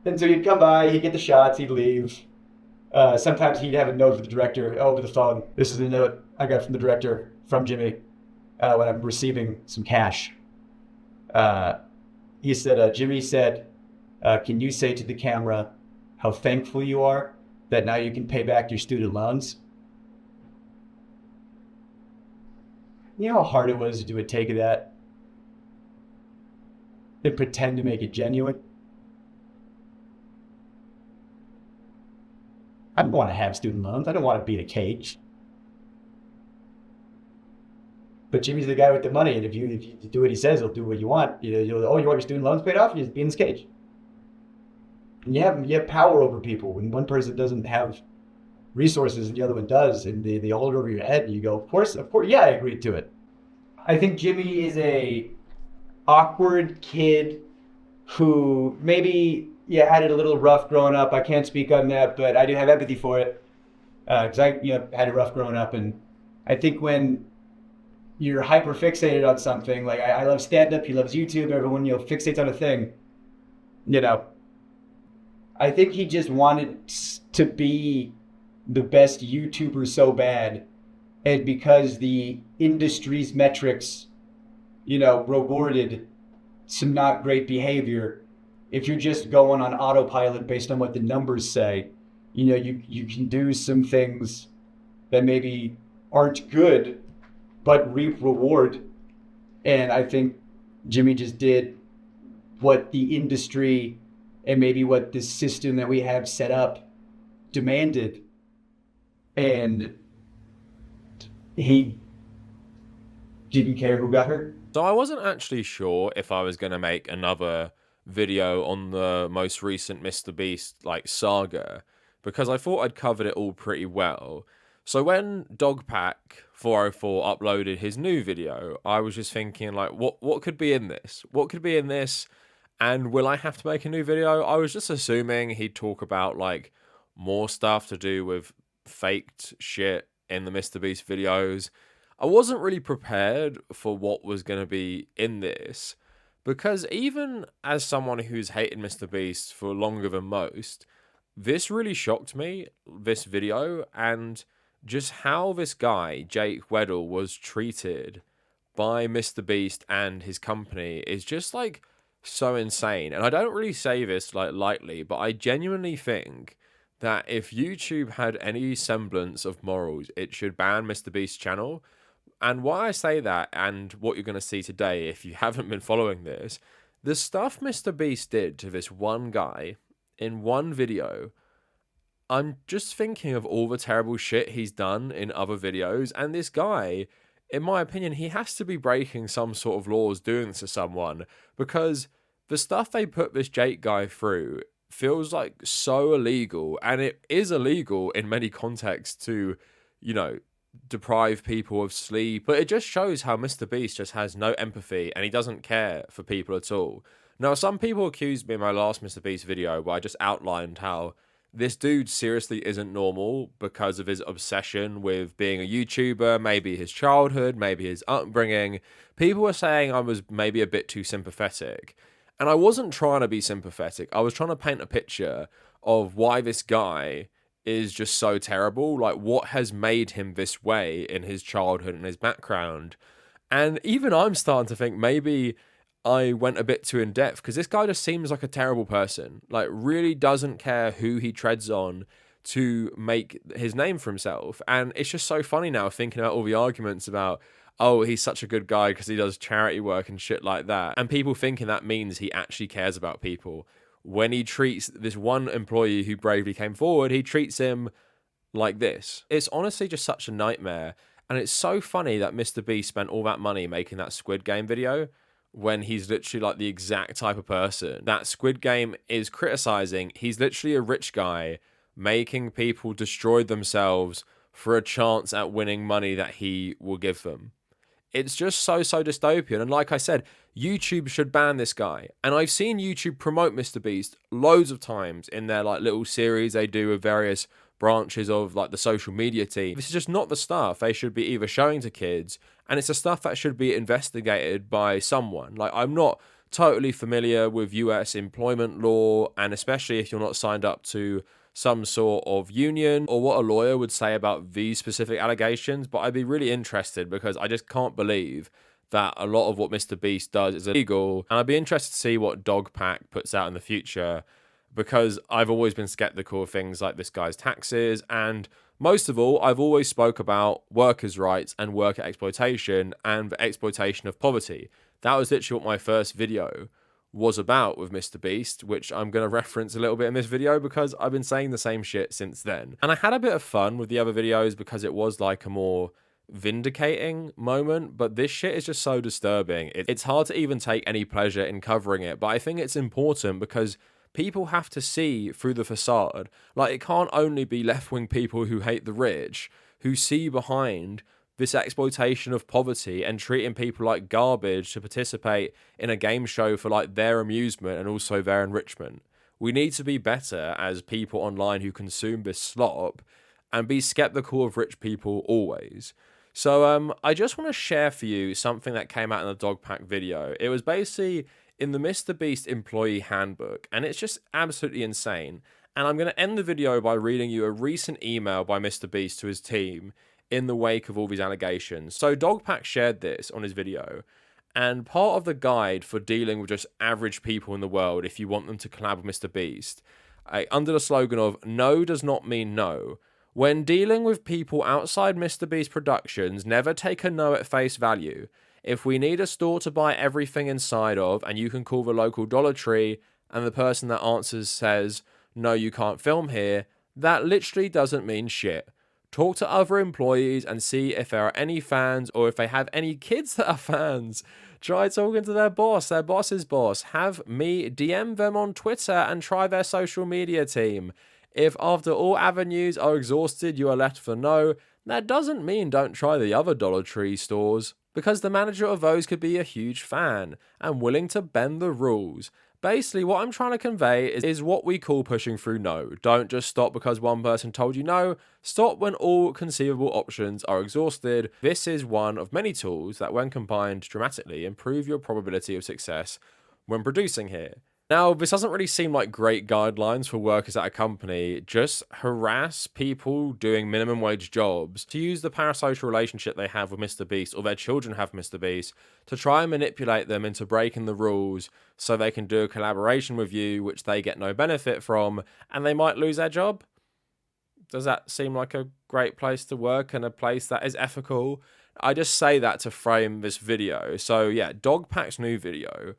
And so he'd come by, he'd get the shots, he'd leave. Sometimes he'd have a note with the director over the phone. This is a note I got from the director from Jimmy when I'm receiving some cash. Uh, he said, Jimmy said, can you say to the camera how thankful you are that now you can pay back your student loans? You know how hard it was to do a take of that and pretend to make it genuine? I don't want to have student loans. I don't want to be in a cage. But Jimmy's the guy with the money, and if you do what he says, he'll do what you want. Oh, you want your student loans paid off? You just be in this cage. And you have power over people. When one person doesn't have resources and the other one does, and they hold it over your head, and you go, of course, yeah, I agreed to it. I think Jimmy is a awkward kid who maybe had it a little rough growing up. I can't speak on that, but I do have empathy for it because I had it rough growing up, and I think when you're hyper fixated on something, like I love stand up, he loves YouTube, everyone fixates on a thing, you know. I think he just wanted to be the best YouTuber so bad, and because the industry's metrics, rewarded some not great behavior. If you're just going on autopilot based on what the numbers say, you can do some things that maybe aren't good, but reap reward. And I think Jimmy just did what the industry and maybe what the system that we have set up demanded. And he didn't care who got hurt. So I wasn't actually sure if I was going to make another video on the most recent MrBeast saga, because I thought I'd covered it all pretty well. So when Dogpack404 uploaded his new video, I was just thinking what could be in this? What could be in this? And will I have to make a new video? I was just assuming he'd talk about more stuff to do with faked shit in the MrBeast videos. I wasn't really prepared for what was going to be in this, because even as someone who's hated MrBeast for longer than most, this really shocked me, this video, and just how this guy, Jake Weddle, was treated by MrBeast and his company is just so insane. And I don't really say this lightly, but I genuinely think that if YouTube had any semblance of morals, it should ban MrBeast's channel. And why I say that, and what you're going to see today if you haven't been following this, the stuff MrBeast did to this one guy in one video, I'm just thinking of all the terrible shit he's done in other videos, and this guy, in my opinion, he has to be breaking some sort of laws doing this to someone, because the stuff they put this Jake guy through feels so illegal, and it is illegal in many contexts to, deprive people of sleep, but it just shows how MrBeast just has no empathy and he doesn't care for people at all. Now, some people accused me in my last MrBeast video where I just outlined how this dude seriously isn't normal because of his obsession with being a YouTuber, maybe his childhood, maybe his upbringing. People were saying I was maybe a bit too sympathetic, and I wasn't trying to be sympathetic. I was trying to paint a picture of why this guy is just so terrible, what has made him this way in his childhood and his background. And even I'm starting to think maybe I went a bit too in depth, because this guy just seems like a terrible person, really doesn't care who he treads on to make his name for himself. And it's just so funny now thinking about all the arguments about, oh, he's such a good guy because he does charity work and shit like that, and people thinking that means he actually cares about people. When he treats this one employee who bravely came forward, he treats him like this. It's honestly just such a nightmare. And it's so funny that MrBeast spent all that money making that Squid Game video when he's literally the exact type of person that Squid Game is criticizing. He's literally a rich guy making people destroy themselves for a chance at winning money that he will give them. It's just so dystopian. And like I said, YouTube should ban this guy. And I've seen YouTube promote MrBeast loads of times in their little series they do with various branches of the social media team. This is just not the stuff they should be either showing to kids, and it's the stuff that should be investigated by someone. I'm not totally familiar with US employment law, and especially if you're not signed up to some sort of union, or what a lawyer would say about these specific allegations, but I'd be really interested because I just can't believe that a lot of what Mr. Beast does is illegal, and I'd be interested to see what Dogpack puts out in the future, because I've always been skeptical of things like this guy's taxes, and most of all, I've always spoke about workers' rights and worker exploitation and the exploitation of poverty. That was literally what my first video was about with Mr. Beast, which I'm going to reference a little bit in this video because I've been saying the same shit since then. And I had a bit of fun with the other videos because it was like a more vindicating moment, but this shit is just so disturbing. It's hard to even take any pleasure in covering it, but I think it's important because people have to see through the facade. Like, it can't only be left-wing people who hate the rich, who see behind this exploitation of poverty and treating people like garbage to participate in a game show for like their amusement and also their enrichment. We need to be better as people online who consume this slop and be skeptical of rich people always. So I just want to share for you something that came out in the Dogpack video. It was basically in the Mr. Beast employee handbook, and it's just absolutely insane. And I'm going to end the video by reading you a recent email by Mr. Beast to his team in the wake of all these allegations. So Dogpack shared this on his video, and part of the guide for dealing with just average people in the world if you want them to collab with Mr. Beast, under the slogan of "No does not mean no." When dealing with people outside Mr. Beast Productions, never take a no at face value. If we need a store to buy everything inside of, and you can call the local Dollar Tree, and the person that answers says, "No, you can't film here," that literally doesn't mean shit. Talk to other employees and see if there are any fans or if they have any kids that are fans. Try talking to their boss's boss. Have me DM them on Twitter and try their social media team. If after all avenues are exhausted, you are left for no, that doesn't mean don't try the other Dollar Tree stores, because the manager of those could be a huge fan and willing to bend the rules. Basically, what I'm trying to convey is what we call pushing through no. Don't just stop because one person told you no. Stop when all conceivable options are exhausted. This is one of many tools that, when combined, dramatically improve your probability of success when producing here. Now, this doesn't really seem like great guidelines for workers at a company. Just harass people doing minimum wage jobs to use the parasocial relationship they have with Mr. Beast, or their children have Mr. Beast, to try and manipulate them into breaking the rules so they can do a collaboration with you, which they get no benefit from, and they might lose their job? Does that seem like a great place to work and a place that is ethical? I just say that to frame this video. So yeah, Dogpack's new video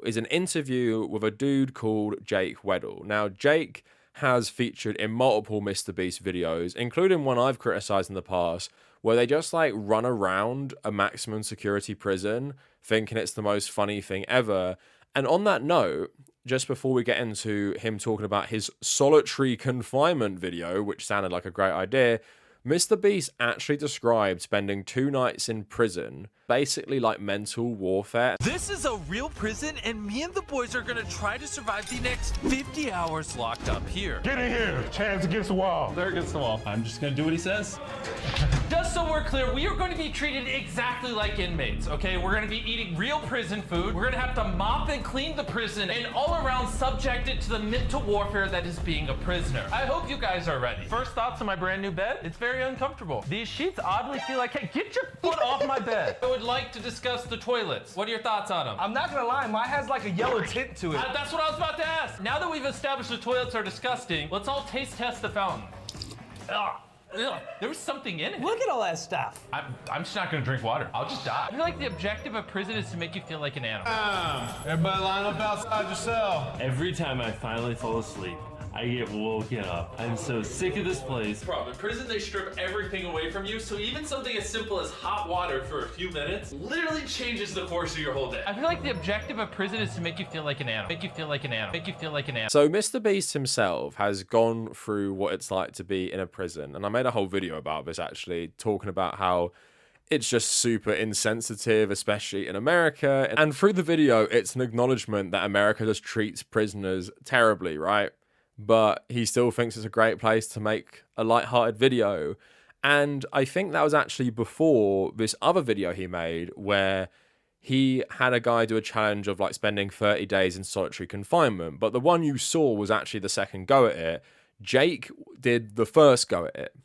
is an interview with a dude called Jake Weddle. Now, Jake has featured in multiple Mr. Beast videos, including one I've criticized in the past, where they just like run around a maximum security prison thinking it's the most funny thing ever. And on that note, just before we get into him talking about his solitary confinement video, which sounded like a great idea, Mr. Beast actually described spending 2 nights in prison, basically like mental warfare. This is a real prison, and me and the boys are gonna try to survive the next 50 hours locked up here. Get in here, Chad's against the wall. There against the wall. I'm just gonna do what he says. Just so we're clear, we are going to be treated exactly like inmates, okay? We're gonna be eating real prison food. We're gonna have to mop and clean the prison and all around subjected to the mental warfare that is being a prisoner. I hope you guys are ready. First thoughts on my brand new bed? It's very uncomfortable. These sheets oddly feel like, hey, get your foot off my bed. I would like to discuss the toilets. What are your thoughts on them? I'm not gonna lie, mine has like a yellow tint to it. That's what I was about to ask. Now that we've established the toilets are disgusting, let's all taste test the fountain. Ugh. Ugh, there was something in it. Look at all that stuff. I'm just not gonna drink water. I'll just die. I feel like the objective of prison is to make you feel like an animal. Everybody line up outside your cell. Every time I finally fall asleep, I get woken up. I'm so sick of this place. Bro, in prison they strip everything away from you, so even something as simple as hot water for a few minutes literally changes the course of your whole day. I feel like the objective of prison is to make you feel like an animal. Make you feel like an animal. Make you feel like an animal. So Mr. Beast himself has gone through what it's like to be in a prison, and I made a whole video about this actually, talking about how it's just super insensitive, especially in America. And through the video, it's an acknowledgement that America just treats prisoners terribly, right? But he still thinks it's a great place to make a lighthearted video. And I think that was actually before this other video he made where he had a guy do a challenge of like spending 30 days in solitary confinement, but the one you saw was actually the second go at it. Jake did the first go at it.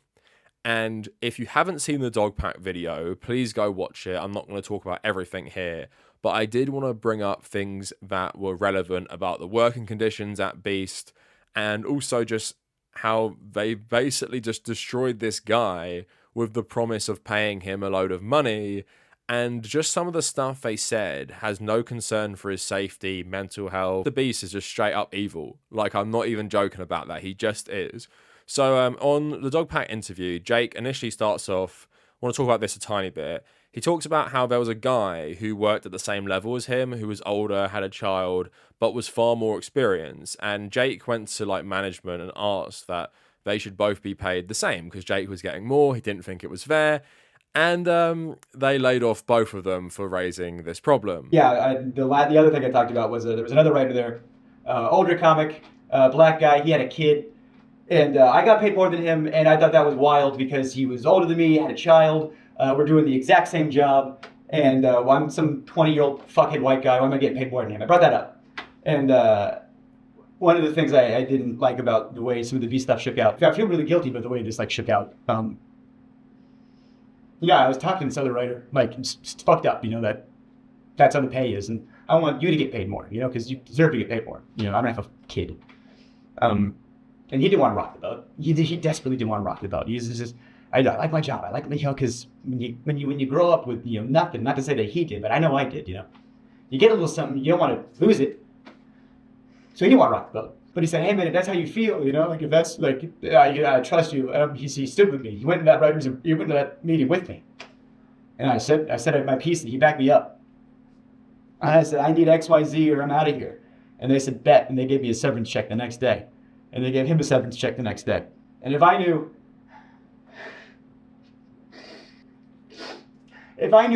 And if you haven't seen the dog pack video, please go watch it. I'm not going to talk about everything here, but I did want to bring up things that were relevant about the working conditions at Beast, and also just how they basically just destroyed this guy with the promise of paying him a load of money. And just some of the stuff they said has no concern for his safety, mental health. The Beast is just straight up evil. Like, I'm not even joking about that. He just is. So on the dog pack interview, Jake initially starts off, I want to talk about this a tiny bit. He talks about how there was a guy who worked at the same level as him, who was older, had a child, but was far more experienced. And Jake went to like management and asked that they should both be paid the same because Jake was getting more. He didn't think it was fair. And they laid off both of them for raising this problem. Yeah, the other thing I talked about was there was another writer there, older comic, black guy. He had a kid. And I got paid more than him, and I thought that was wild because he was older than me, had a child. We're doing the exact same job, and I'm some 20-year-old fuckhead white guy. Why am I getting paid more than him? I brought that up. And one of the things I didn't like about the way some of the Beast stuff shook out, I feel really guilty about the way this like shook out. Yeah, I was talking to this other writer, like, it's fucked up, you know, that's how the pay is, and I want you to get paid more, you know, because you deserve to get paid more. You know, I don't have a kid. And he didn't want to rock the boat. He desperately didn't want to rock the boat. He's just, I like my job. I like, you know, because when you grow up with, you know, nothing, not to say that he did, but I know I did, you know. You get a little something, you don't want to lose it. So he didn't want to rock the boat. But he said, hey man, if that's how you feel, you know, like if that's like, I trust you. He stood with me. He went to that meeting with me. And I said my piece, and he backed me up. I said, I need X, Y, Z, or I'm out of here. And they said, bet. And they gave me a severance check the next day. And they gave him a severance check the next day. And if I knew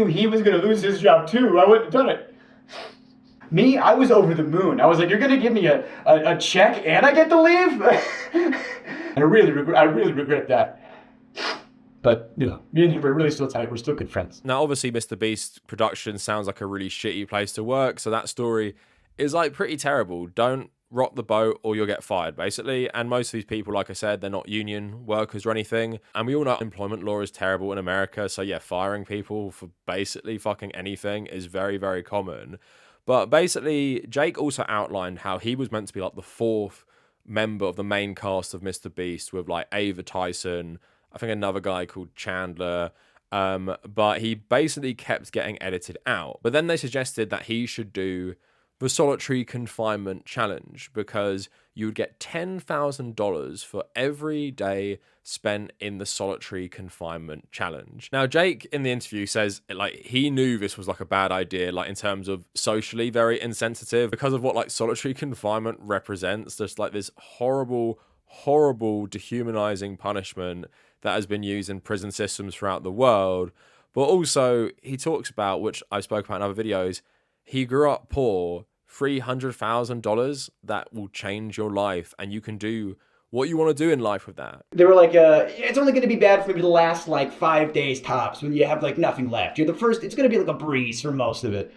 he was going to lose his job too, I wouldn't have done it. Me, I was over the moon. I was like, you're going to give me a check and I get to leave? I really regret that. But, you know, me and him, we're really still tight. We're still good friends. Now, obviously, Mr. Beast production sounds like a really shitty place to work. So that story is like pretty terrible. Don't rock the boat or you'll get fired, basically. And most of these people, like I said, they're not union workers or anything. And we all know employment law is terrible in America. So yeah, firing people for basically fucking anything is very, very common. But basically, Jake also outlined how he was meant to be like the fourth member of the main cast of Mr. Beast with like Ava Tyson, I think another guy called Chandler. But he basically kept getting edited out. But then they suggested that he should do the solitary confinement challenge because you would get $10,000 for every day spent in the solitary confinement challenge. Now, Jake in the interview says like he knew this was like a bad idea, like in terms of socially very insensitive because of what like solitary confinement represents. Just like this horrible, horrible dehumanizing punishment that has been used in prison systems throughout the world. But also he talks about, which I spoke about in other videos, he grew up poor, $300,000 that will change your life and you can do what you want to do in life with that. They were like, it's only going to be bad for you to last like 5 days tops when you have like nothing left. You're the first, it's going to be like a breeze for most of it.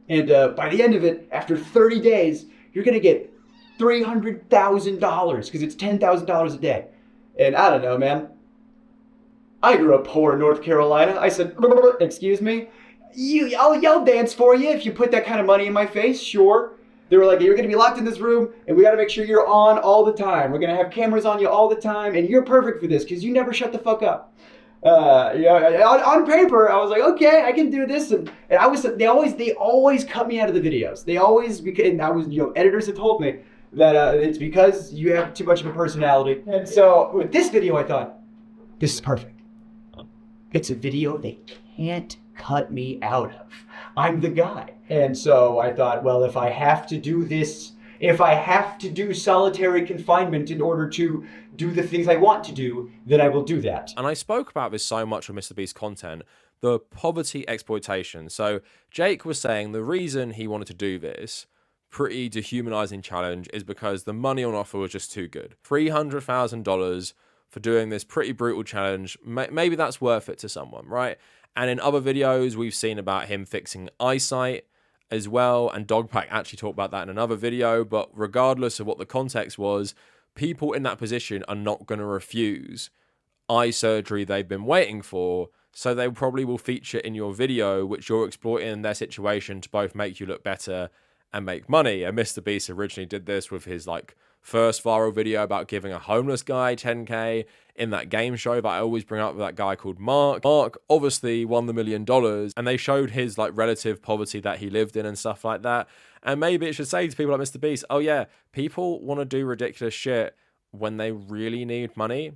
And by the end of it, after 30 days, you're going to get $300,000 because it's $10,000 a day. And I don't know, man. I grew up poor in North Carolina. I said, excuse me? I'll dance for you if you put that kind of money in my face, sure. They were like, you're going to be locked in this room, and we got to make sure you're on all the time. We're going to have cameras on you all the time, and you're perfect for this because you never shut the fuck up. On paper, I was like, okay, I can do this, and I was. They always cut me out of the videos. They always, and I was, editors have told me that it's because you have too much of a personality. And so with this video, I thought, this is perfect. It's a video they can't cut me out of. I'm the guy. And so I thought, well, if I have to do this, if I have to do solitary confinement in order to do the things I want to do, then I will do that. And I spoke about this so much with Mr. Beast content, the poverty exploitation. So Jake was saying the reason he wanted to do this pretty dehumanizing challenge is because the money on offer was just too good. $300,000 for doing this pretty brutal challenge, maybe that's worth it to someone, right? And in other videos, we've seen about him fixing eyesight as well. And Dogpack actually talked about that in another video. But regardless of what the context was, people in that position are not going to refuse eye surgery they've been waiting for. So they probably will feature in your video, which you're exploiting their situation to both make you look better and make money. And MrBeast originally did this with his like first viral video about giving a homeless guy 10K in that game show that I always bring up with that guy called Mark. Mark obviously won the $1 million, and they showed his like relative poverty that he lived in and stuff like that. And maybe it should say to people like MrBeast, oh yeah, people want to do ridiculous shit when they really need money,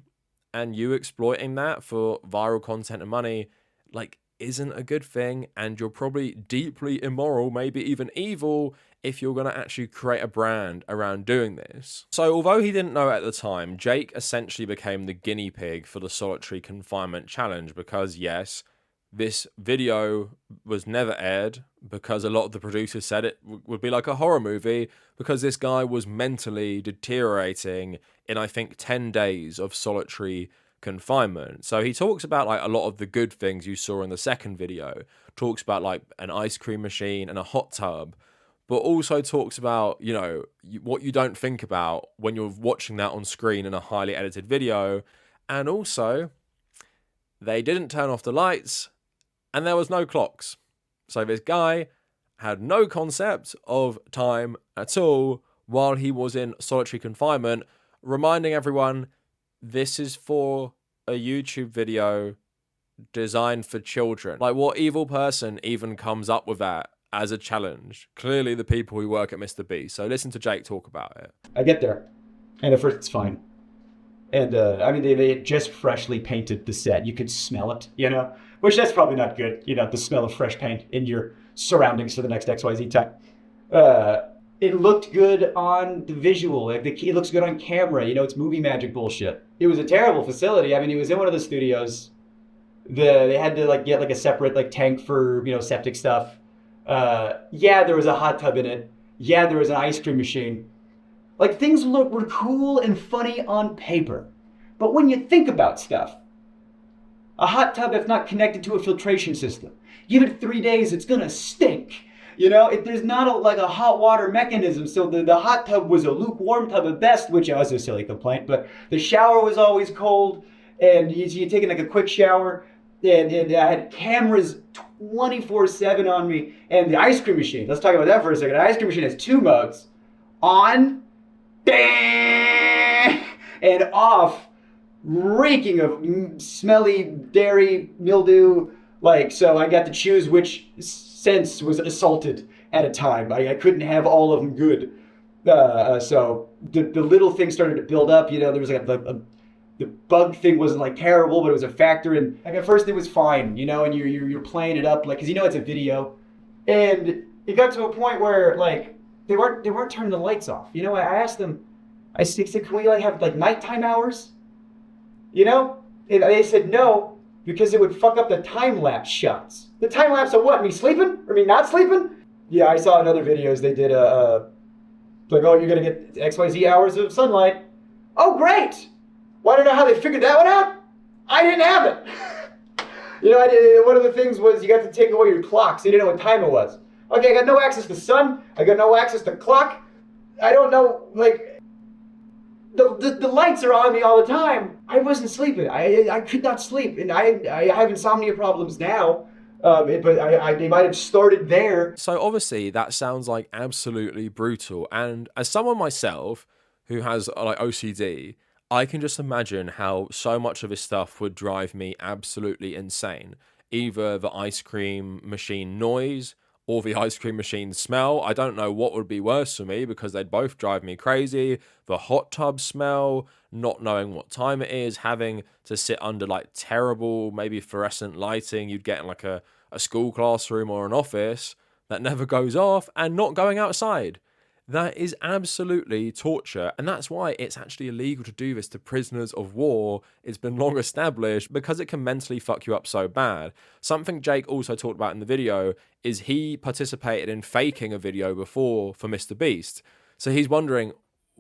and you exploiting that for viral content and money, like, isn't a good thing, and you're probably deeply immoral, maybe even evil, if you're going to actually create a brand around doing this. So although he didn't know at the time, Jake essentially became the guinea pig for the solitary confinement challenge, because yes, this video was never aired because a lot of the producers said it would be like a horror movie, because this guy was mentally deteriorating in, I think, 10 days of solitary confinement. So he talks about like a lot of the good things you saw in the second video, talks about like an ice cream machine and a hot tub, but also talks about, you know, what you don't think about when you're watching that on screen in a highly edited video. And also, they didn't turn off the lights and there was no clocks. So this guy had no concept of time at all while he was in solitary confinement, reminding everyone this is for a YouTube video designed for children. Like, what evil person even comes up with that as a challenge? Clearly the people who work at MrBeast. So listen to Jake talk about it. I get there, and at first it's fine. And I mean, they had just freshly painted the set. You could smell it, you know, which that's probably not good, you know, the smell of fresh paint in your surroundings for the next XYZ time. It looked good on the visual. It looks good on camera. You know, it's movie magic bullshit. It was a terrible facility. I mean, it was in one of the studios. They had to like get like a separate like tank for, you know, septic stuff. Yeah, there was a hot tub in it. Yeah, there was an ice cream machine. Like, things were cool and funny on paper. But when you think about stuff, a hot tub that's not connected to a filtration system, give it 3 days, it's gonna stink. You know, there's not like a hot water mechanism, so the hot tub was a lukewarm tub at best, which was a silly complaint, but the shower was always cold, and you're taking like a quick shower, and I had cameras 24/7 on me, and the ice cream machine, let's talk about that for a second. The ice cream machine has 2 modes, on, and off, reeking of smelly dairy, mildew, like, so I got to choose which sense was assaulted at a time. I couldn't have all of them good. So the little things started to build up. You know, there was like the bug thing wasn't like terrible, but it was a factor. And like at first it was fine, you know, and you're playing it up like, cause you know it's a video. And it got to a point where like they weren't turning the lights off. You know, I asked them, I said, can we like have like nighttime hours? You know, and they said no, because it would fuck up the time-lapse shots. The time-lapse of what? Me sleeping? Or me not sleeping? Yeah, I saw in other videos they did like, oh, you're gonna get XYZ hours of sunlight. Oh, great! Well, I don't know how they figured that one out. I didn't have it. You know, one of the things was you got to take away your clock, so you didn't know what time it was. Okay, I got no access to sun. I got no access to clock. I don't know, like, the lights are on me all the time. I wasn't sleeping. I could not sleep, and I have insomnia problems now. But they might have started there. So obviously that sounds like absolutely brutal. And as someone myself who has like OCD, I can just imagine how so much of this stuff would drive me absolutely insane. Either the ice cream machine noise or the ice cream machine smell. I don't know what would be worse for me, because they'd both drive me crazy. The hot tub smell, not knowing what time it is, having to sit under like terrible, maybe fluorescent lighting you'd get in like a school classroom or an office that never goes off, and not going outside. That is absolutely torture, and that's why it's actually illegal to do this to prisoners of war. It's been long established, because it can mentally fuck you up so bad. Something Jake also talked about in the video is he participated in faking a video before for MrBeast. So he's wondering,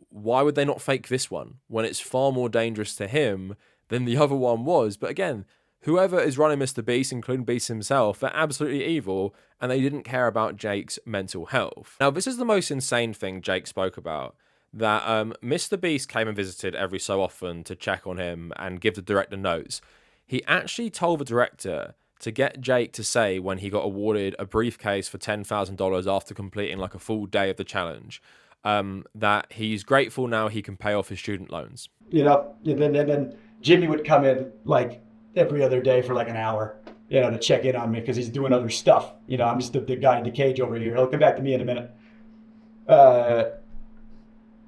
why would they not fake this one when it's far more dangerous to him than the other one was? But again, whoever is running Mr. Beast, including Beast himself, they're absolutely evil, and they didn't care about Jake's mental health. Now, this is the most insane thing Jake spoke about, that Mr. Beast came and visited every so often to check on him and give the director notes. He actually told the director to get Jake to say when he got awarded a briefcase for $10,000 after completing like a full day of the challenge, that he's grateful now he can pay off his student loans. You know, and then Jimmy would come in like every other day for like an hour, you know, to check in on me because he's doing other stuff. You know, I'm just the guy in the cage over here. He'll come back to me in a minute.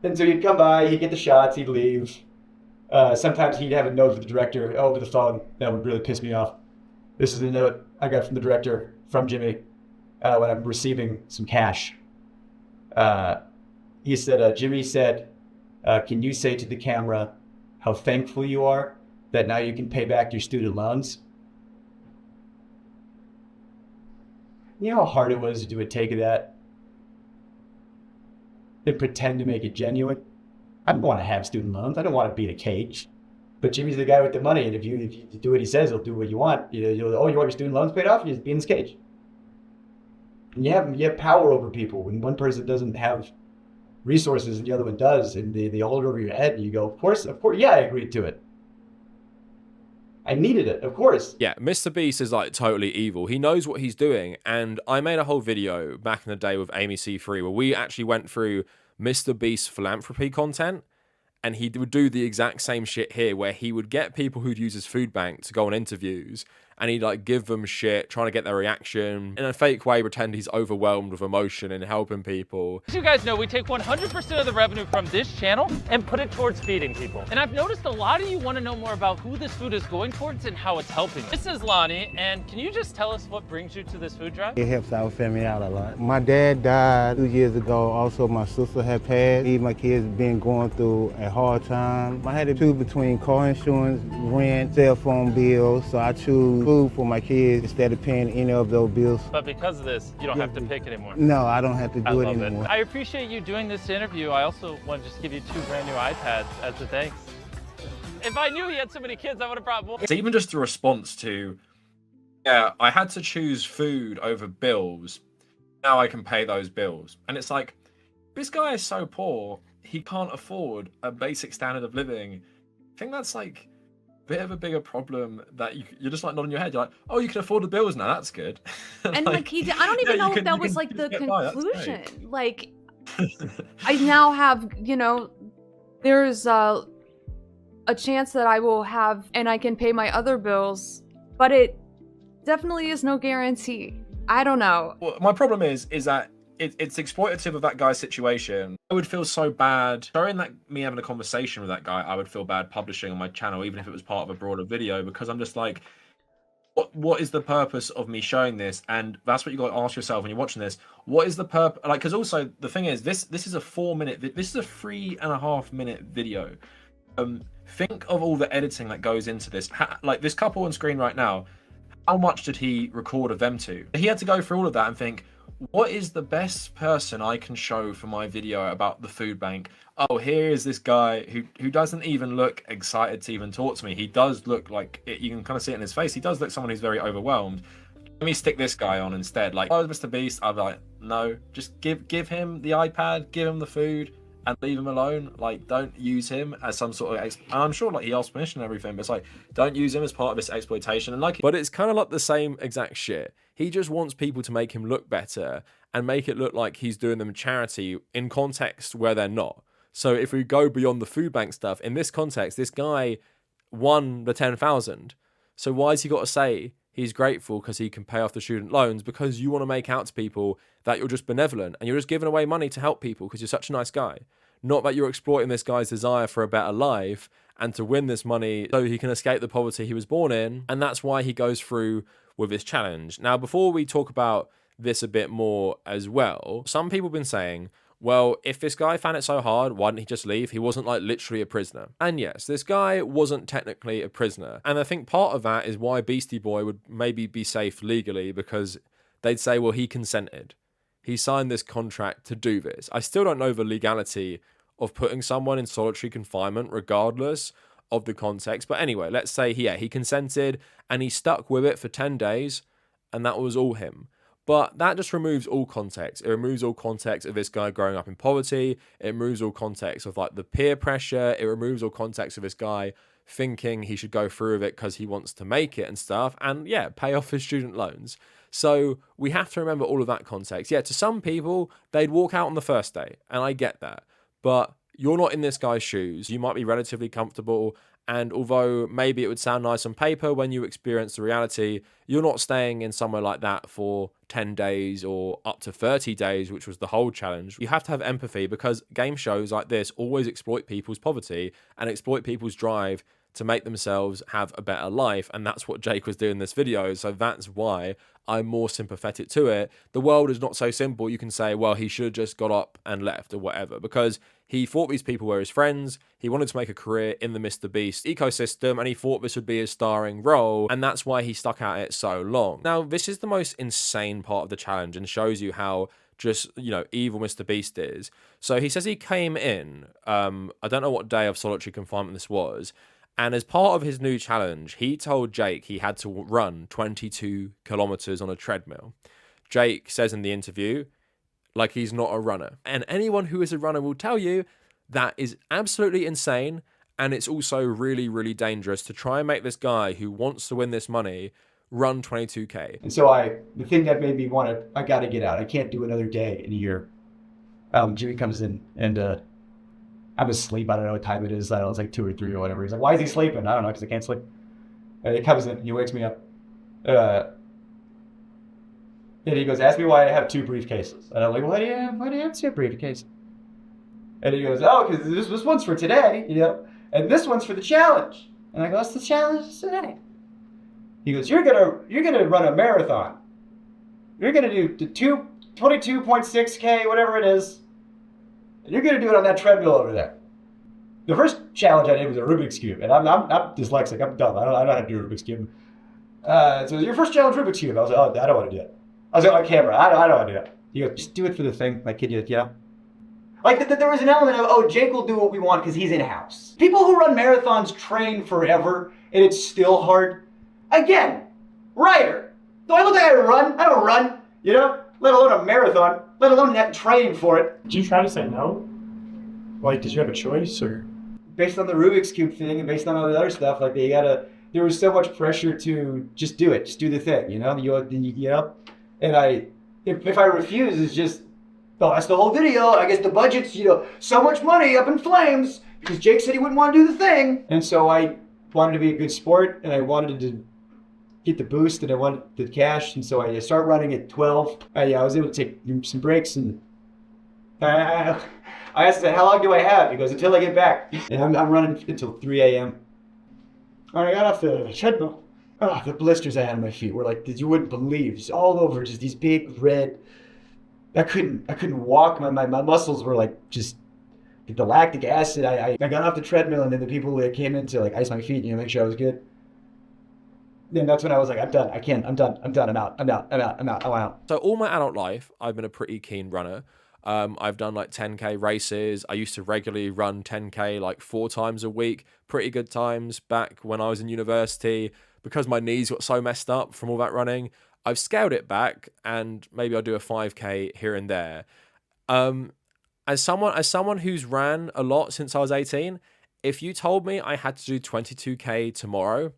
And so he'd come by, he'd get the shots, he'd leave. Sometimes he'd have a note with the director over the phone. That would really piss me off. This is a note I got from the director, from Jimmy, when I'm receiving some cash. He said, Jimmy said, can you say to the camera how thankful you are that now you can pay back your student loans? You know how hard it was to do a take of that? And pretend to make it genuine? I don't want to have student loans. I don't want to be in a cage. But Jimmy's the guy with the money, and if you do what he says, he'll do what you want. Oh, you want your student loans paid off? You just be in this cage. And you have power over people. When one person doesn't have resources and the other one does, and they hold it over your head, and you go, of course, yeah, I agreed to it. I needed it, of course. Yeah, Mr. Beast is like totally evil. He knows what he's doing, and I made a whole video back in the day with Amy C3 where we actually went through Mr. Beast's philanthropy content, and he would do the exact same shit here where he would get people who'd use his food bank to go on interviews, and he'd like give them shit, trying to get their reaction, in a fake way pretend he's overwhelmed with emotion and helping people. As you guys know, we take 100% of the revenue from this channel and put it towards feeding people. And I've noticed a lot of you want to know more about who this food is going towards and how it's helping. This is Lonnie, and can you just tell us what brings you to this food drive? It helps our family out a lot. My dad died 2 years ago. Also, my sister had passed. Me and my kids been going through a hard time. I had to choose between car insurance, rent, cell phone bills, so I choose food for my kids instead of paying any of those bills. But because of this, you don't have to pick anymore. No, I don't have to do it anymore. I appreciate you doing this interview. I also want to just give you 2 brand new iPads as a thanks. If I knew he had so many kids, I would have brought more. It's even just a response to, yeah, I had to choose food over bills. Now I can pay those bills. And it's like, this guy is so poor, he can't afford a basic standard of living. I think that's like bit of a bigger problem that you're just like nodding your head. You're like, oh, you can afford the bills now. That's good. And like he did, I don't even know if that was like the conclusion. Like, I now have, you know, there's a chance that I will have and I can pay my other bills, but it definitely is no guarantee. I don't know. Well, my problem is that it's exploitative of that guy's situation. I would feel so bad showing that me having a conversation with that guy. I would feel bad publishing on my channel, even if it was part of a broader video, because I'm just like, what is the purpose of me showing this? And that's what you got to ask yourself when you're watching this. What is the purpose? Like, because also the thing is, this is a 4-minute. This is a 3.5-minute video. Think of all the editing that goes into this. Like this couple on screen right now. How much did he record of them two? He had to go through all of that and think, what is the best person I can show for my video about the food bank? Oh, here is this guy who doesn't even look excited to even talk to me. He does look like, you can kind of see it in his face. He does look someone who's very overwhelmed. Let me stick this guy on instead. Like, oh, Mr. Beast, I'd be like, no, just give him the iPad, give him the food, and leave him alone. Like, don't use him as some sort of and I'm sure like he asked permission and everything, but it's like, don't use him as part of this exploitation. And like, but it's kind of like the same exact shit. He just wants people to make him look better and make it look like he's doing them charity in context where they're not. So if we go beyond the food bank stuff, in this context, this guy won the 10,000. So why has he got to say he's grateful because he can pay off the student loans? Because you want to make out to people that you're just benevolent and you're just giving away money to help people because you're such a nice guy. Not that you're exploiting this guy's desire for a better life and to win this money so he can escape the poverty he was born in. And that's why he goes through with this challenge. Now, before we talk about this a bit more as well, some people have been saying, well, if this guy found it so hard, why didn't he just leave? He wasn't like literally a prisoner. And yes, this guy wasn't technically a prisoner. And I think part of that is why Beastie Boy would maybe be safe legally, because they'd say, well, he consented. He signed this contract to do this. I still don't know the legality of putting someone in solitary confinement, regardless of the context. But anyway, let's say he consented and he stuck with it for 10 days and that was all him. But that just removes all context. It removes all context of this guy growing up in poverty. It removes all context of like the peer pressure. It removes all context of this guy thinking he should go through with it because he wants to make it and stuff. And yeah, pay off his student loans. So we have to remember all of that context. Yeah, to some people, they'd walk out on the first day. And I get that. But you're not in this guy's shoes. You might be relatively comfortable. And although maybe it would sound nice on paper, when you experience the reality, you're not staying in somewhere like that for 10 days or up to 30 days, which was the whole challenge. You have to have empathy because game shows like this always exploit people's poverty and exploit people's drive to make themselves have a better life. And that's what Jake was doing in this video. So that's why I'm more sympathetic to it. The world is not so simple. You can say, well, he should have just got up and left or whatever, because he thought these people were his friends. He wanted to make a career in the Mr. Beast ecosystem, and he thought this would be his starring role, and that's why he stuck at it so long. Now, this is the most insane part of the challenge and shows you how just, you know, evil Mr. Beast is. So he says he came in, I don't know what day of solitary confinement this was, and as part of his new challenge, he told Jake he had to run 22 kilometers on a treadmill. Jake says in the interview, like he's not a runner. And anyone who is a runner will tell you that is absolutely insane. And it's also really, really dangerous to try and make this guy who wants to win this money run 22K. And so the thing that made me want to, I got to get out. I can't do another day in a year. Jimmy comes in and I'm asleep. I don't know what time it is. I don't know, it's like 2 or 3 or whatever. He's like, why is he sleeping? I don't know, because I can't sleep. And he comes in, he wakes me up. And he goes, ask me why I have 2 briefcases. And I'm like, why do you have 2 briefcases? And he goes, oh, because this one's for today, you know, and this one's for the challenge. And I go, what's the challenge today? He goes, you're gonna run a marathon. You're gonna do the 22.6K, whatever it is. And you're gonna do it on that treadmill over there. The first challenge I did was a Rubik's Cube, and I'm dyslexic. I'm dumb. I don't know how to do a Rubik's Cube. So your first challenge, Rubik's Cube. I was like, oh, I don't want to do it. I was on camera. I don't want to do it. He goes, just do it for the thing. Like, kid, you know? Like, there was an element of, oh, Jake will do what we want because he's in-house. People who run marathons train forever, and it's still hard. Again, writer. Do I look like I run? I don't run, you know? Let alone a marathon, let alone that training for it. Did you try to say no? Like, did you have a choice, or? Based on the Rubik's Cube thing and based on all the other stuff, like, there was so much pressure to just do it, just do the thing, you know? You know? And if I refuse, it's just, well, that's the whole video. I guess the budget's, you know, so much money up in flames because Jake said he wouldn't want to do the thing. And so I wanted to be a good sport and I wanted to get the boost and I wanted the cash. And so I started running at 12. I was able to take some breaks and I asked him, how long do I have? He goes, until I get back. And I'm running until 3 a.m. When I got off the treadmill, oh, the blisters I had on my feet were like, you wouldn't believe, just all over, just these big red. I couldn't walk. My muscles were like just the lactic acid. I got off the treadmill and then the people that came in to like ice my feet, you know, make sure I was good. Then that's when I was like, I'm done. I can't. I'm done. I'm out. So all my adult life, I've been a pretty keen runner. I've done like 10K races. I used to regularly run 10K like 4 times a week. Pretty good times back when I was in university. Because my knees got so messed up from all that running, I've scaled it back and maybe I'll do a 5K here and there. As someone who's ran a lot since I was 18, if you told me I had to do 22K tomorrow,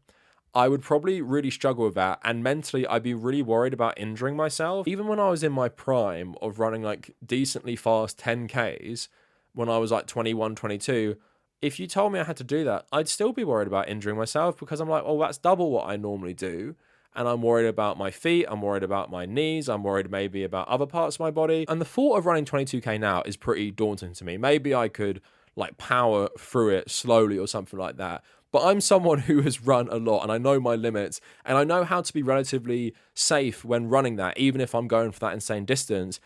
I would probably really struggle with that. And mentally, I'd be really worried about injuring myself. Even when I was in my prime of running like decently fast 10Ks, when I was like 21, 22, if you told me I had to do that, I'd still be worried about injuring myself because I'm like, oh, that's double what I normally do. And I'm worried about my feet, I'm worried about my knees, I'm worried maybe about other parts of my body. And the thought of running 22K now is pretty daunting to me. Maybe I could like power through it slowly or something like that. But I'm someone who has run a lot and I know my limits and I know how to be relatively safe when running that, even if I'm going for that insane distance.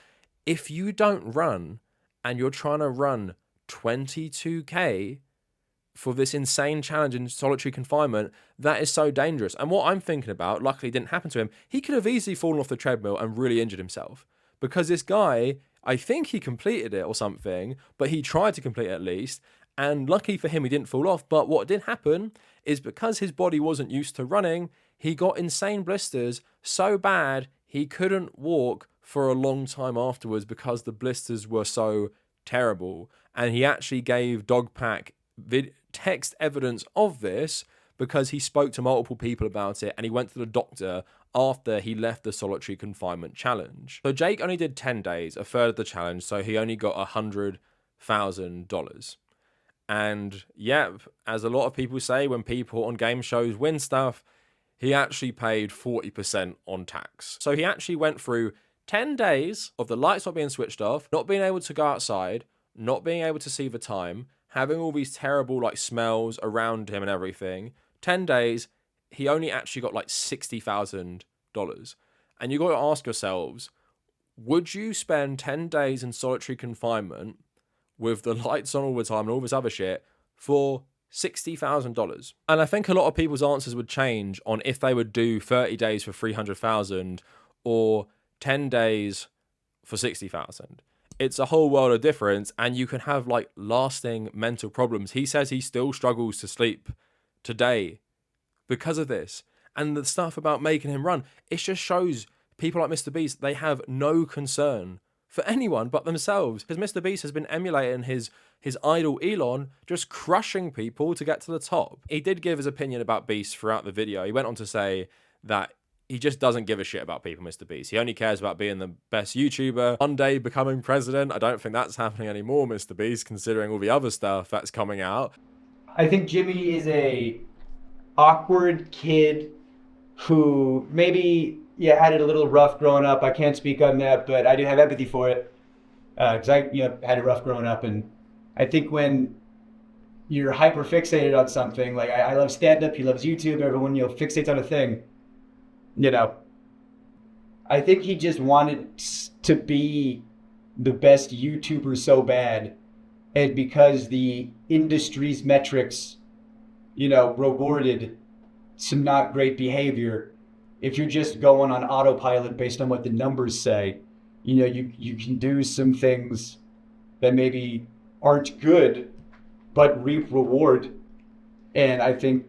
If you don't run and you're trying to run 22K for this insane challenge in solitary confinement, that is so dangerous. And what I'm thinking about, luckily it didn't happen to him, he could have easily fallen off the treadmill and really injured himself. Because this guy, I think he completed it or something, but he tried to complete it at least, And lucky for him, he didn't fall off. But what did happen is because his body wasn't used to running, he got insane blisters so bad he couldn't walk for a long time afterwards because the blisters were so terrible. And he actually gave Dogpack text evidence of this because he spoke to multiple people about it, and he went to the doctor after he left the solitary confinement challenge. So Jake only did 10 days, a third of the challenge, so he only got $100,000. And yeah, as a lot of people say, when people on game shows win stuff, he actually paid 40% on tax. So he actually went through 10 days of the lights not being switched off, not being able to go outside, not being able to see the time, having all these terrible like smells around him and everything. 10 days, he only actually got like $60,000. And you got to ask yourselves, would you spend 10 days in solitary confinement with the lights on all the time and all this other shit for $60,000? And I think a lot of people's answers would change on if they would do 30 days for 300,000 or 10 days for 60,000. It's a whole world of difference, and you can have like lasting mental problems. He says he still struggles to sleep today because of this. And the stuff about making him run, it just shows people like Mr. Beast, they have no concern for anyone but themselves. Because Mr. Beast has been emulating his idol Elon, just crushing people to get to the top. He did give his opinion about Beast throughout the video. He went on to say that he just doesn't give a shit about people, Mr. Beast. He only cares about being the best YouTuber. One day becoming president. I don't think that's happening anymore, Mr. Beast, considering all the other stuff that's coming out. I think Jimmy is a awkward kid who maybe had it a little rough growing up. I can't speak on that, but I do have empathy for it because I had it rough growing up. And I think when you're hyper fixated on something, like I love stand-up, he loves YouTube, everyone fixates on a thing. I think he just wanted to be the best YouTuber so bad, and because the industry's metrics, rewarded some not great behavior, if you're just going on autopilot based on what the numbers say, you can do some things that maybe aren't good, but reap reward. And I think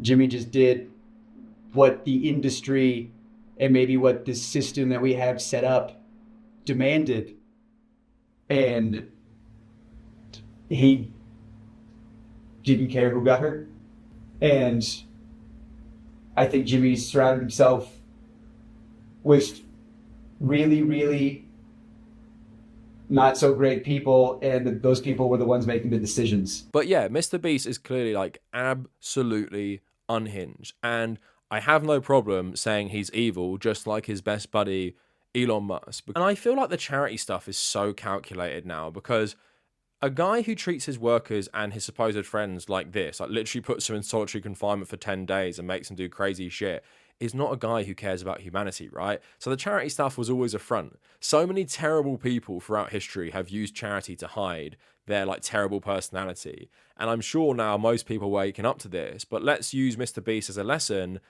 Jimmy just did what the industry and maybe what the system that we have set up demanded. And he didn't care who got hurt. And I think Jimmy surrounded himself with really, really not so great people, and those people were the ones making the decisions. But yeah, Mr. Beast is clearly like absolutely unhinged, and I have no problem saying he's evil, just like his best buddy Elon Musk. And I feel like the charity stuff is so calculated now, because a guy who treats his workers and his supposed friends like this, like literally puts them in solitary confinement for 10 days and makes them do crazy shit, is not a guy who cares about humanity, right? So the charity stuff was always a front. So many terrible people throughout history have used charity to hide their like terrible personality. And I'm sure now most people are waking up to this, but let's use Mr. Beast as a lesson.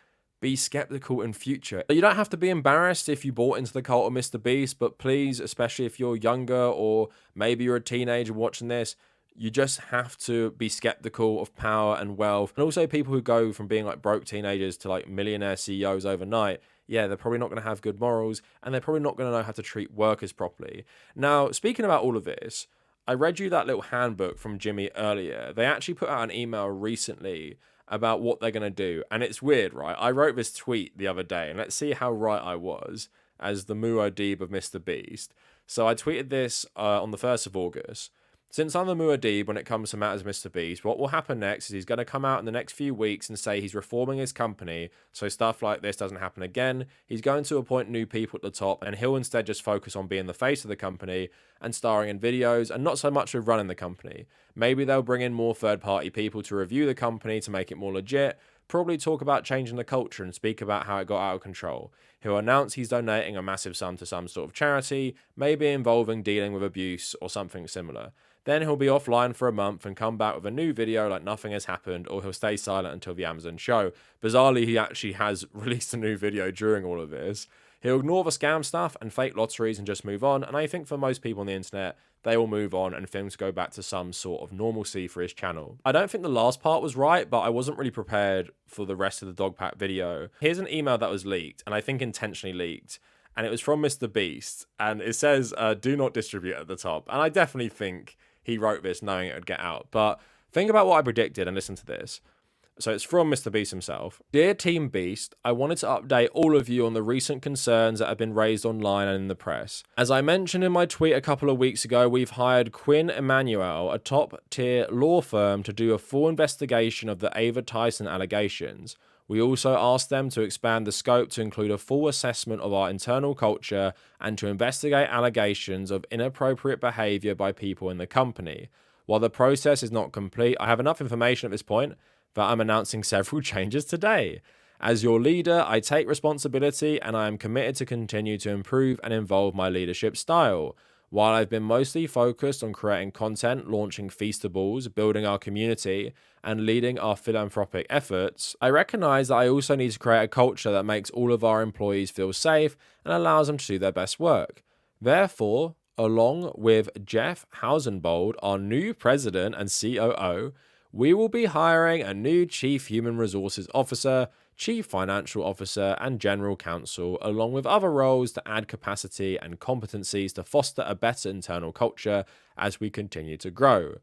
Be skeptical in future. You don't have to be embarrassed if you bought into the cult of Mr. Beast, but please, especially if you're younger or maybe you're a teenager watching this, you just have to be skeptical of power and wealth. And also people who go from being like broke teenagers to like millionaire CEOs overnight, yeah, they're probably not going to have good morals, and they're probably not going to know how to treat workers properly. Now, speaking about all of this, I read you that little handbook from Jimmy earlier. They actually put out an email recently about what they're going to do. And it's weird, right? I wrote this tweet the other day, and let's see how right I was as the Muad'Dib of Mr. Beast. So I tweeted this on the 1st of August. Since I'm the Muad'Dib when it comes to matters Mr. Beast, what will happen next is he's going to come out in the next few weeks and say he's reforming his company so stuff like this doesn't happen again. He's going to appoint new people at the top, and he'll instead just focus on being the face of the company and starring in videos and not so much with running the company. Maybe they'll bring in more third-party people to review the company to make it more legit, probably talk about changing the culture and speak about how it got out of control. He'll announce he's donating a massive sum to some sort of charity, maybe involving dealing with abuse or something similar. Then he'll be offline for a month and come back with a new video like nothing has happened, or he'll stay silent until the Amazon show. Bizarrely, he actually has released a new video during all of this. He'll ignore the scam stuff and fake lotteries and just move on, and I think for most people on the internet, they will move on and things go back to some sort of normalcy for his channel. I don't think the last part was right, but I wasn't really prepared for the rest of the dog pack video. Here's an email that was leaked, and I think intentionally leaked, and it was from Mr. Beast, and it says, do not distribute at the top, and I definitely think he wrote this knowing it would get out, but think about what I predicted and listen to this. So it's from Mr. Beast himself. Dear Team Beast, I wanted to update all of you on the recent concerns that have been raised online and in the press. As I mentioned in my tweet a couple of weeks ago, we've hired Quinn Emanuel, a top-tier law firm, to do a full investigation of the Ava Tyson allegations. We also asked them to expand the scope to include a full assessment of our internal culture and to investigate allegations of inappropriate behavior by people in the company. While the process is not complete, I have enough information at this point that I'm announcing several changes today. As your leader, I take responsibility and I am committed to continue to improve and evolve my leadership style. While I've been mostly focused on creating content, launching Feastables, building our community, and leading our philanthropic efforts, I recognize that I also need to create a culture that makes all of our employees feel safe and allows them to do their best work. Therefore, along with Jeff Hausenbold, our new president and COO, we will be hiring a new Chief Human Resources Officer, Chief Financial Officer, and General Counsel, along with other roles to add capacity and competencies to foster a better internal culture as we continue to grow.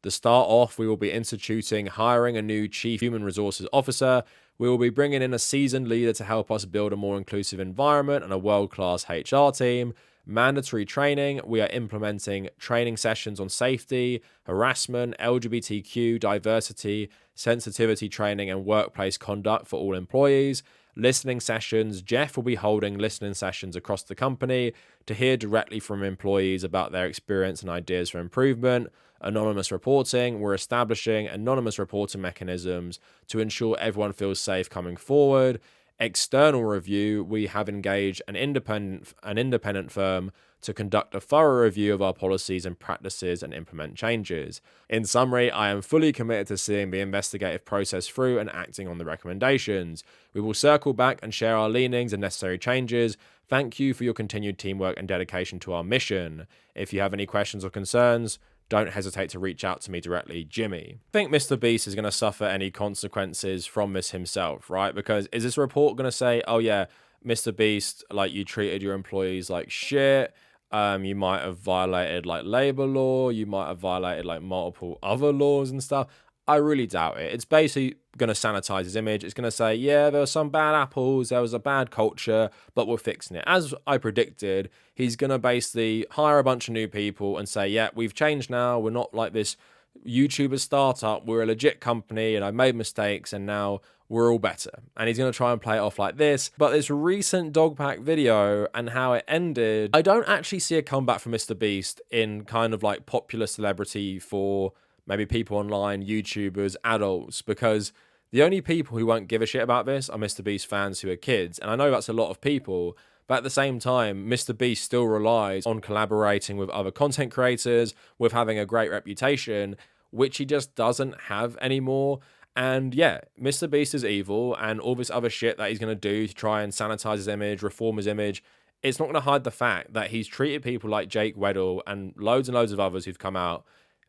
To start off, we will be instituting hiring a new Chief Human Resources Officer. We will be bringing in a seasoned leader to help us build a more inclusive environment and a world-class HR team. Mandatory training. We are implementing training sessions on safety, harassment, LGBTQ, diversity, sensitivity training, and workplace conduct for all employees. Listening sessions. Jeff will be holding listening sessions across the company to hear directly from employees about their experience and ideas for improvement. Anonymous reporting. We're establishing anonymous reporting mechanisms to ensure everyone feels safe coming forward. External review, we have engaged an independent firm to conduct a thorough review of our policies and practices and implement changes. In summary, I am fully committed to seeing the investigative process through and acting on the recommendations. We will circle back and share our leanings and necessary changes. Thank you for your continued teamwork and dedication to our mission. If you have any questions or concerns, don't hesitate to reach out to me directly, Jimmy. I think Mr. Beast is going to suffer any consequences from this himself, right? Because is this report going to say, oh yeah, Mr. Beast, like you treated your employees like shit, you might have violated like labor law, you might have violated like multiple other laws and stuff? I really doubt it. It's basically going to sanitize his image. It's going to say, yeah, there were some bad apples, there was a bad culture, but we're fixing it. As I predicted, he's going to basically hire a bunch of new people and say, yeah, we've changed now. We're not like this YouTuber startup. We're a legit company and I made mistakes and now we're all better. And he's going to try and play it off like this. But this recent dog pack video and how it ended, I don't actually see a comeback from Mr. Beast in kind of like popular celebrity for maybe people online, YouTubers, adults, because the only people who won't give a shit about this are Mr. Beast fans who are kids. And I know that's a lot of people, but at the same time, Mr. Beast still relies on collaborating with other content creators, with having a great reputation, which he just doesn't have anymore. And yeah, Mr. Beast is evil, and all this other shit that he's going to do to try and sanitize his image, reform his image, it's not going to hide the fact that he's treated people like Jake Weddle and loads of others who've come out,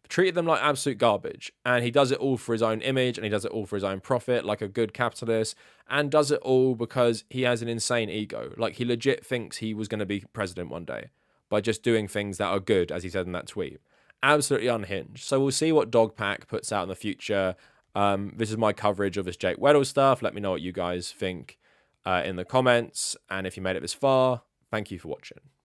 treated them like absolute garbage, and he does it all for his own image and he does it all for his own profit like a good capitalist, and does it all because he has an insane ego. Like, he legit thinks he was going to be president one day by just doing things that are good, as he said in that tweet. Absolutely unhinged. So we'll see what Dogpack puts out in the future. This is my coverage of this Jake Weddle stuff. Let me know what you guys think in the comments, and if you made it this far, thank you for watching.